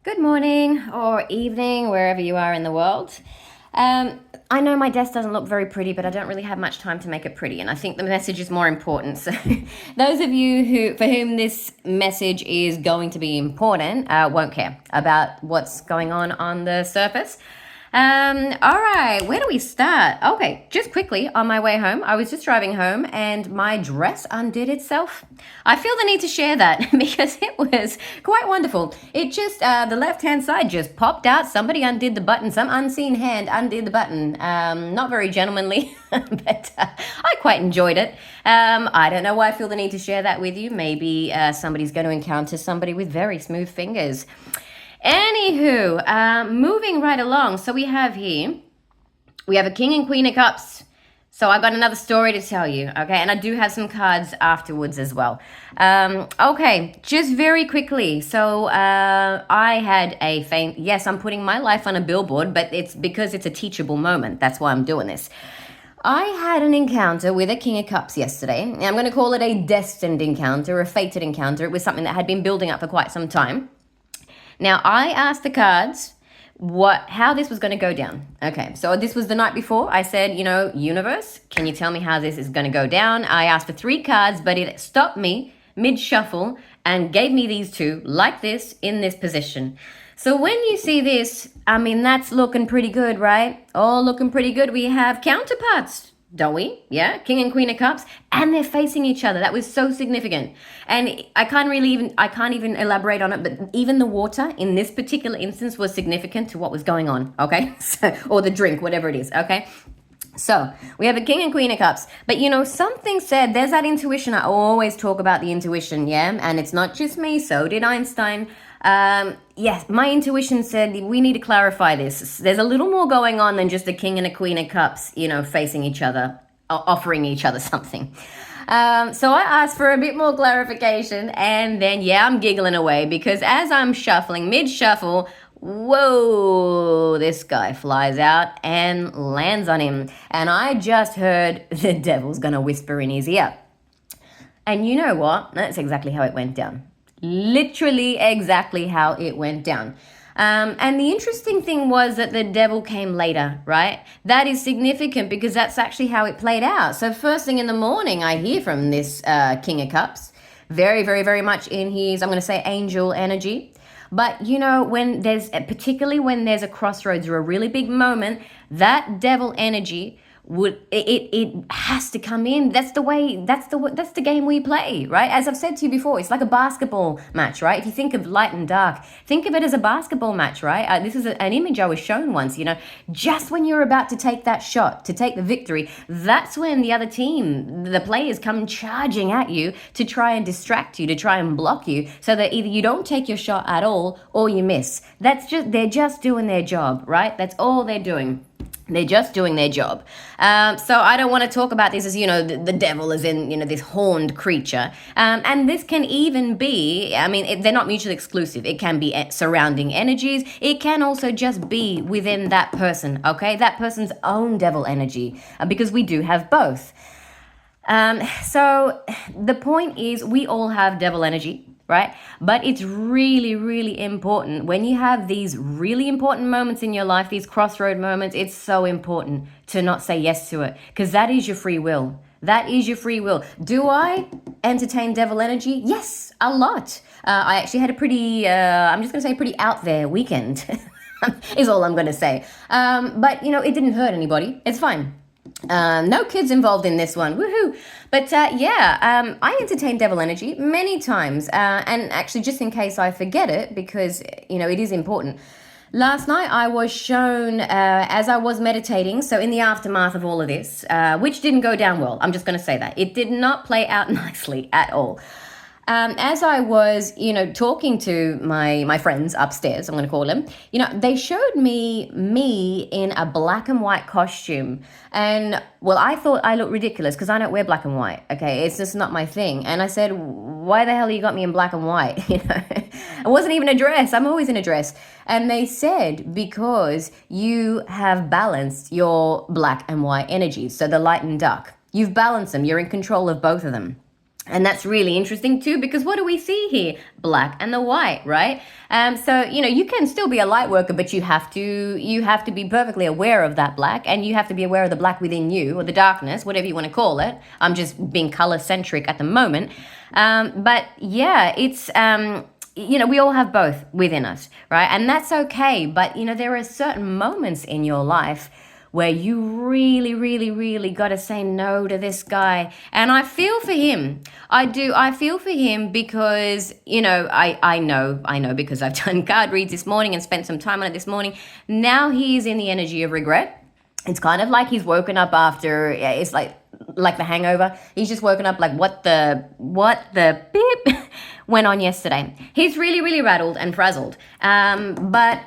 Good morning or evening, wherever you are in the world. I know my desk doesn't look very pretty, but I don't really have much time to make it pretty, and I think the message is more important. So, those of you for whom this message is going to be important won't care about what's going on the surface. All right, where do we start? Okay, just quickly on my way home, I was just driving home and my dress undid itself. I feel the need to share that because it was quite wonderful. It just, the left hand side just popped out. Somebody undid the button, some unseen hand undid the button. Not very gentlemanly, but I quite enjoyed it. I don't know why I feel the need to share that with you. Maybe somebody's going to encounter somebody with very smooth fingers. Anywho, moving right along. So we have a king and queen of cups. So I've got another story to tell you, okay? And I do have some cards afterwards as well. Okay, just very quickly. So I had yes, I'm putting my life on a billboard, but it's because it's a teachable moment. That's why I'm doing this. I had an encounter with a King of Cups yesterday. I'm going to call it a destined encounter, a fated encounter. It was something that had been building up for quite some time. Now, I asked the cards how this was going to go down. Okay, so this was the night before. I said, universe, can you tell me how this is going to go down? I asked for 3 cards, but it stopped me mid-shuffle and gave me these 2, like this, in this position. So when you see this, that's looking pretty good, right? All looking pretty good. We have counterparts, don't we? Yeah, King and Queen of Cups, and they're facing each other. That was so significant. And I can't even elaborate on it, but even the water in this particular instance was significant to what was going on, okay? Or the drink, whatever it is, okay? So we have a King and Queen of Cups, but something said, there's that intuition. I always talk about the intuition, yeah? And it's not just me, so did Einstein. Yes, my intuition said we need to clarify this. There's a little more going on than just a king and a queen of cups, facing each other, offering each other something. So I asked for a bit more clarification, and then, I'm giggling away because as I'm shuffling, mid-shuffle, whoa, this guy flies out and lands on him. And I just heard the devil's gonna whisper in his ear. And you know what? That's exactly how it went down. Literally exactly how it went down. And the interesting thing was that the devil came later, right? That is significant because that's actually how it played out. So first thing in the morning, I hear from this King of Cups, very, very, very much in his, I'm going to say, angel energy. But, particularly when there's a crossroads or a really big moment, that devil energy it has to come in. That's the game we play, right? As I've said to you before, it's like a basketball match, right? If you think of light and dark, think of it as a basketball match, right? This is an image I was shown once, just when you're about to take that shot, to take the victory, that's when the other team, the players come charging at you to try and distract you, to try and block you, so that either you don't take your shot at all or you miss. They're just doing their job, right? That's all they're doing. They're just doing their job. So I don't want to talk about this as, the devil is in, this horned creature. And this can even be, they're not mutually exclusive. It can be surrounding energies. It can also just be within that person, okay? That person's own devil energy, because we do have both. So the point is we all have devil energy, right? But it's really, really important when you have these really important moments in your life, these crossroad moments, it's so important to not say yes to it, because that is your free will. That is your free will. Do I entertain devil energy? Yes, a lot. I actually had a pretty, I'm just going to say pretty out there weekend is all I'm going to say. But, it didn't hurt anybody. It's fine. No kids involved in this one. Woohoo! But I entertain devil energy many times. And actually, just in case I forget it, because, it is important. Last night I was shown as I was meditating, so in the aftermath of all of this, which didn't go down well. I'm just going to say that. It did not play out nicely at all. As I was, talking to my friends upstairs, I'm going to call them, they showed me in a black and white costume. And, well, I thought I looked ridiculous because I don't wear black and white, okay? It's just not my thing. And I said, why the hell you got me in black and white? It wasn't even a dress. I'm always in a dress. And they said, because you have balanced your black and white energies, so the light and dark. You've balanced them. You're in control of both of them. And that's really interesting too, because what do we see here? Black and the white, right? So you can still be a light worker, but you have to be perfectly aware of that black, and you have to be aware of the black within you, or the darkness, whatever you want to call it. I'm just being color centric at the moment, but yeah, it's we all have both within us, right? And that's okay. But there are certain moments in your life where you really, really, really got to say no to this guy. And I feel for him. I do. I feel for him because, I know because I've done card reads this morning and spent some time on it this morning. Now he's in the energy of regret. It's kind of like he's woken up after, it's like the hangover. He's just woken up like, what the beep went on yesterday. He's really, really rattled and frazzled. But,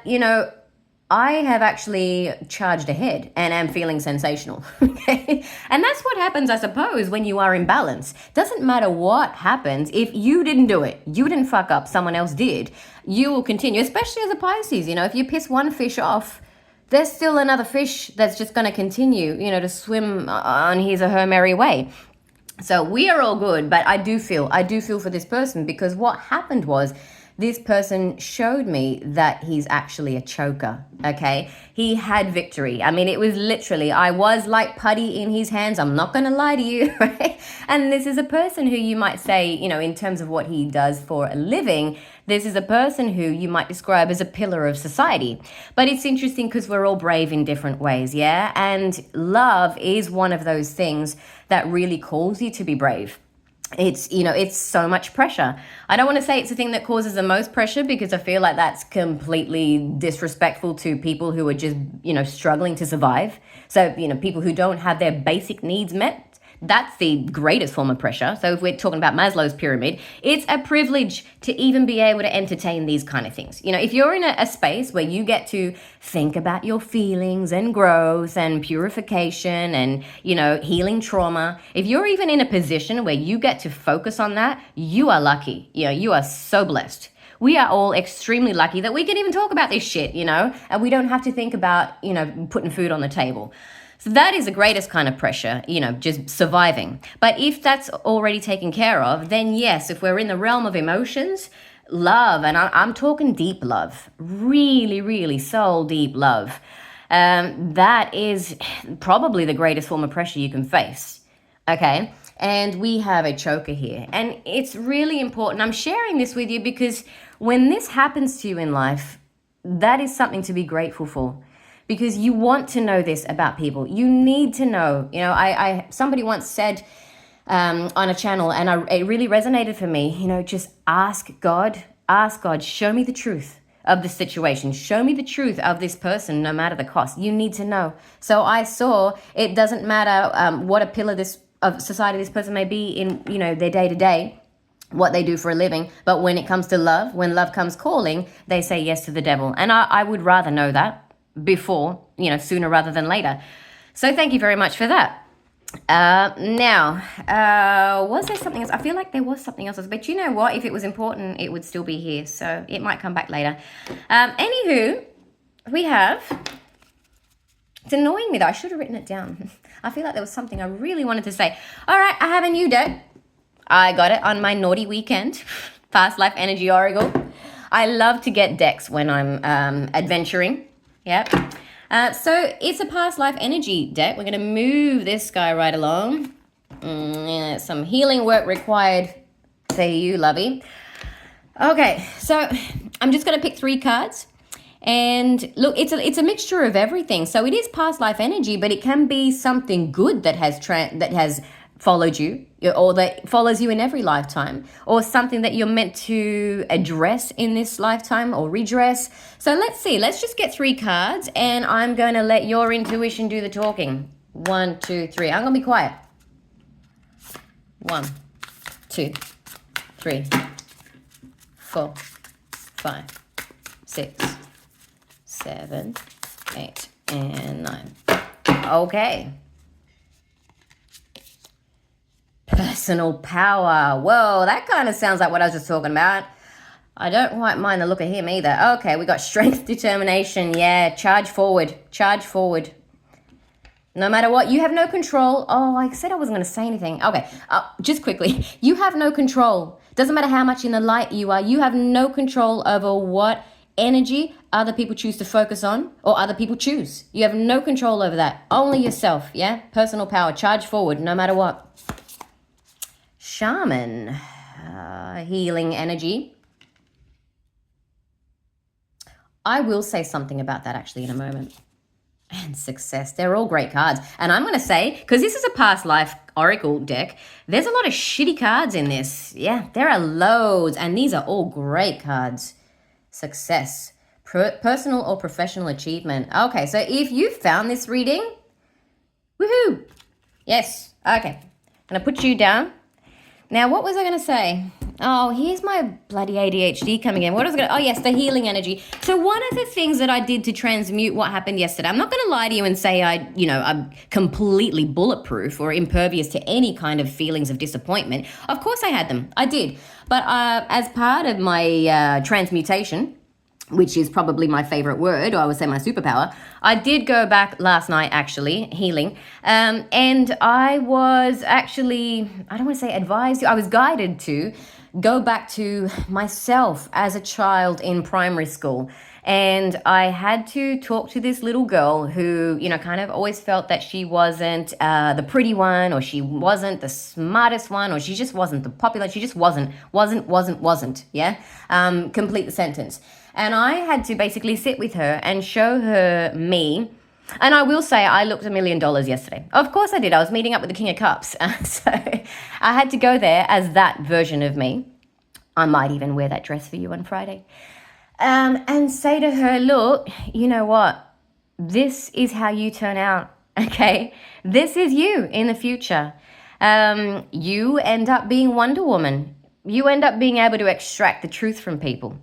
I have actually charged ahead and am feeling sensational. Okay? And that's what happens, I suppose, when you are in balance. Doesn't matter what happens. If you didn't do it, you didn't fuck up, someone else did, you will continue, especially as a Pisces. If you piss one fish off, there's still another fish that's just going to continue, to swim on his or her merry way. So we are all good, but I do feel for this person, because what happened was, this person showed me that he's actually a choker, okay? He had victory. I mean, it was literally, I was like putty in his hands. I'm not going to lie to you, right? And this is a person who you might say, in terms of what he does for a living, this is a person who you might describe as a pillar of society. But it's interesting because we're all brave in different ways, yeah? And love is one of those things that really calls you to be brave. It's so much pressure. I don't want to say it's the thing that causes the most pressure, because I feel like that's completely disrespectful to people who are just, struggling to survive. So, people who don't have their basic needs met, that's the greatest form of pressure. So if we're talking about Maslow's pyramid, it's a privilege to even be able to entertain these kind of things. If you're in a space where you get to think about your feelings and growth and purification and, healing trauma, if you're even in a position where you get to focus on that, you are lucky. You are so blessed. We are all extremely lucky that we can even talk about this shit, and we don't have to think about, putting food on the table. So that is the greatest kind of pressure, just surviving. But if that's already taken care of, then yes, if we're in the realm of emotions, love, and I'm talking deep love, really, really soul deep love, that is probably the greatest form of pressure you can face, okay? And we have a choker here. And it's really important. I'm sharing this with you because when this happens to you in life, that is something to be grateful for. Because you want to know this about people. You need to know. Somebody once said on a channel, and it really resonated for me, just ask God, show me the truth of the situation. Show me the truth of this person, no matter the cost. You need to know. So I saw it doesn't matter what a pillar of society this person may be in, their day to day, what they do for a living. But when it comes to love, when love comes calling, they say yes to the devil. And I would rather know that before, sooner rather than later. So thank you very much for that. Now, was there something else? I feel like there was something else, but you know what? If it was important, it would still be here. So it might come back later. Anywho, we have, it's annoying me though. I should have written it down. I feel like there was something I really wanted to say. All right, I have a new deck. I got it on my naughty weekend. Past Life Energy Oracle. I love to get decks when I'm adventuring. Yep. So it's a past life energy deck. We're going to move this guy right along. Some healing work required for you, lovey. Okay, so I'm just going to pick 3 cards. And look, it's a mixture of everything. So it is past life energy, but it can be something good that has followed you, or that follows you in every lifetime, or something that you're meant to address in this lifetime or redress. So let's see. Let's just get 3 cards, and I'm going to let your intuition do the talking. 1, 2, 3. I'm going to be quiet. 1, 2, 3, 4, 5, 6, 7, 8, and 9. Okay. Personal power. Whoa, that kind of sounds like what I was just talking about. I don't quite mind the look of him either. Okay, we got strength, determination. Yeah, charge forward. Charge forward. No matter what, you have no control. Oh, I said I wasn't going to say anything. Okay, just quickly. You have no control. Doesn't matter how much in the light you are. You have no control over what energy other people choose to focus on or other people choose. You have no control over that. Only yourself, yeah? Personal power. Charge forward no matter what. Shaman. Healing energy. I will say something about that actually in a moment. And success. They're all great cards. And I'm going to say, because this is a past life oracle deck, there's a lot of shitty cards in this. Yeah, there are loads. And these are all great cards. Success. Personal or professional achievement. Okay, so if you found this reading, woohoo. Yes. Okay. I'm going to put you down. Now, what was I going to say? Oh, here's my bloody ADHD coming in. What was I going to... Oh, yes, the healing energy. So one of the things that I did to transmute what happened yesterday, I'm not going to lie to you and say I'm completely bulletproof or impervious to any kind of feelings of disappointment. Of course I had them. I did. But as part of my transmutation, which is probably my favorite word, or I would say my superpower, I did go back last night, actually, healing, and I was actually, I don't want to say advised, I was guided to go back to myself as a child in primary school. And I had to talk to this little girl who, kind of always felt that she wasn't the pretty one, or she wasn't the smartest one, or she just wasn't the popular. She just wasn't. Yeah. Complete the sentence. And I had to basically sit with her and show her me. And I will say I looked $1 million yesterday. Of course I did. I was meeting up with the King of Cups. So I had to go there as that version of me. I might even wear that dress for you on Friday. And say to her, look, you know what? This is how you turn out, okay? This is you in the future. You end up being Wonder Woman. You end up being able to extract the truth from people.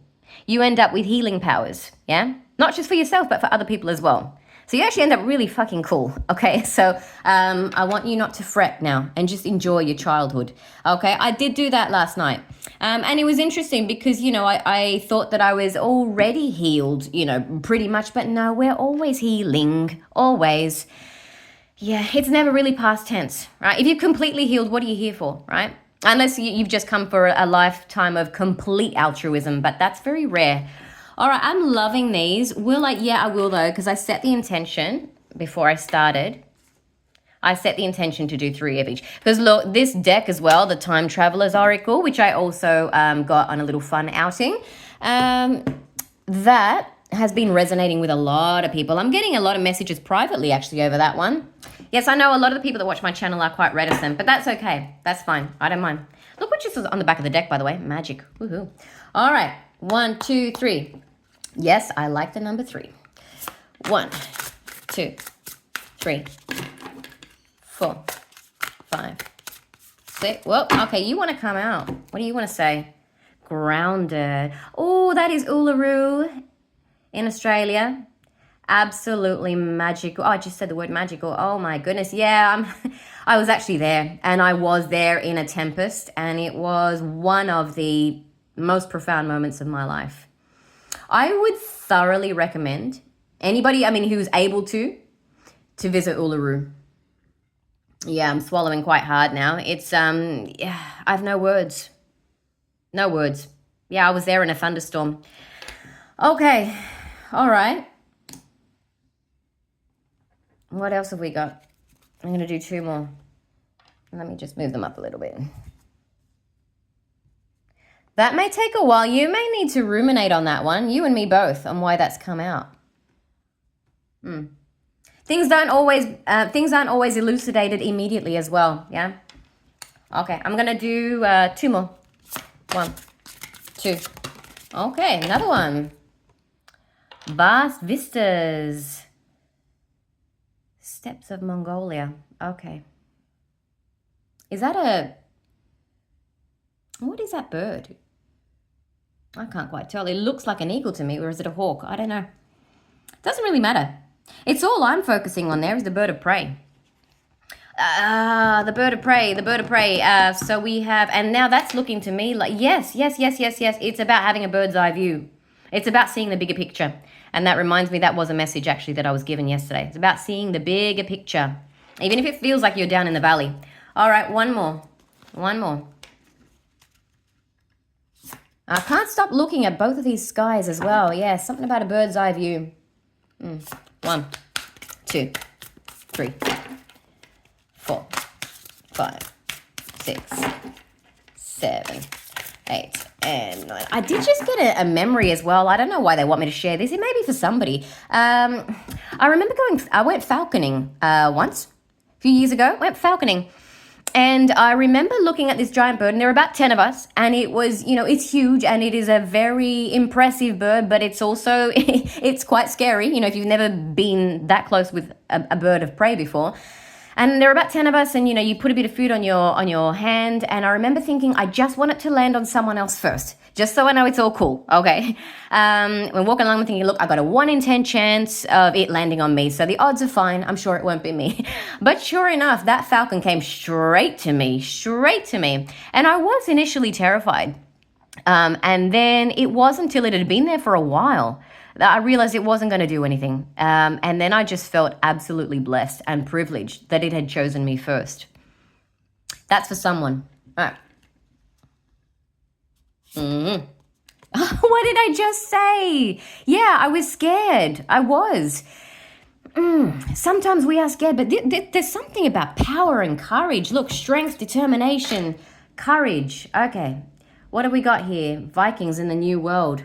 You end up with healing powers, yeah? Not just for yourself, but for other people as well. So you actually end up really fucking cool, okay? So I want you not to fret now and just enjoy your childhood, okay? I did do that last night. And it was interesting because, I thought that I was already healed, pretty much. But no, we're always healing, always. Yeah, it's never really past tense, right? If you're completely healed, what are you here for, right? Unless you've just come for a lifetime of complete altruism, but that's very rare. All right, I'm loving these. I will though, because I set the intention before I started. I set the intention to do 3 of each. Because look, this deck as well, the Time Traveler's Oracle, which I also got on a little fun outing, that has been resonating with a lot of people. I'm getting a lot of messages privately actually over that one. Yes, I know a lot of the people that watch my channel are quite reticent, but that's okay. That's fine. I don't mind. Look what just was on the back of the deck, by the way. Magic. Woohoo. All right. 1, 2, 3. Yes, I like the number 3. 1, 2, 3, 4, 5, 6. Well, okay, you want to come out. What do you want to say? Grounded. Oh, that is Uluru in Australia. Absolutely magical. Oh, I just said the word magical. Oh my goodness. Yeah, I was actually there, and I was there in a tempest, and it was one of the most profound moments of my life. I would thoroughly recommend anybody, who's able to visit Uluru. Yeah, I'm swallowing quite hard now. It's, I have no words. No words. Yeah, I was there in a thunderstorm. Okay. All right. What else have we got? I'm going to do 2 more. Let me just move them up a little bit. That may take a while. You may need to ruminate on that one, you and me both, on why that's come out. Things aren't always elucidated immediately as well, yeah? Okay, I'm going to do 2 more. 1, 2. Okay, another one. Vast vistas. Steppes of Mongolia. Okay. Is that what is that bird? I can't quite tell. It looks like an eagle to me, or is it a hawk? I don't know. Doesn't really matter. It's all I'm focusing on there is the bird of prey. The bird of prey. So we have, and now that's looking to me like, yes. It's about having a bird's eye view. It's about seeing the bigger picture. And that reminds me, that was a message actually that I was given yesterday. It's about seeing the bigger picture, even if it feels like you're down in the valley. All right, one more. One more. I can't stop looking at both of these skies as well. Yeah, something about a bird's eye view. 1, 2, 3, 4, 5, 6, 7, 8, and 9. I did just get a memory as well. I don't know why they want me to share this. It may be for somebody. I remember I went falconing once, a few years ago. Went falconing. And I remember looking at this giant bird, and there were about 10 of us, and it was, it's huge, and it is a very impressive bird, but it's also, it's quite scary, if you've never been that close with a bird of prey before. And there were about 10 of us, and, you put a bit of food on your hand, and I remember thinking, I just want it to land on someone else first, just so I know it's all cool, okay? When walking along, I'm thinking, look, I got a 1 in 10 chance of it landing on me, so the odds are fine. I'm sure it won't be me. But sure enough, that falcon came straight to me. And I was initially terrified. And then it wasn't until it had been there for a while that I realized it wasn't going to do anything. And then I just felt absolutely blessed and privileged that it had chosen me first. That's for someone. All right. What did I just say? Yeah, I was scared. I was. Sometimes we are scared, but there's something about power and courage. Look, strength, determination, courage. Okay, what have we got here? Vikings in the New World.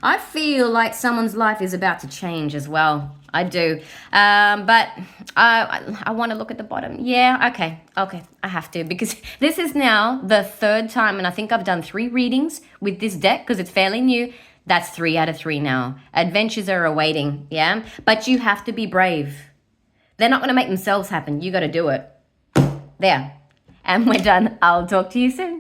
I feel like someone's life is about to change as well. I do. But I want to look at the bottom. Yeah, okay. I have to, because this is now the 3rd time, and I think I've done 3 readings with this deck because it's fairly new. That's 3 out of 3 now. Adventures are awaiting, yeah? But you have to be brave. They're not going to make themselves happen. You got to do it. There. And we're done. I'll talk to you soon.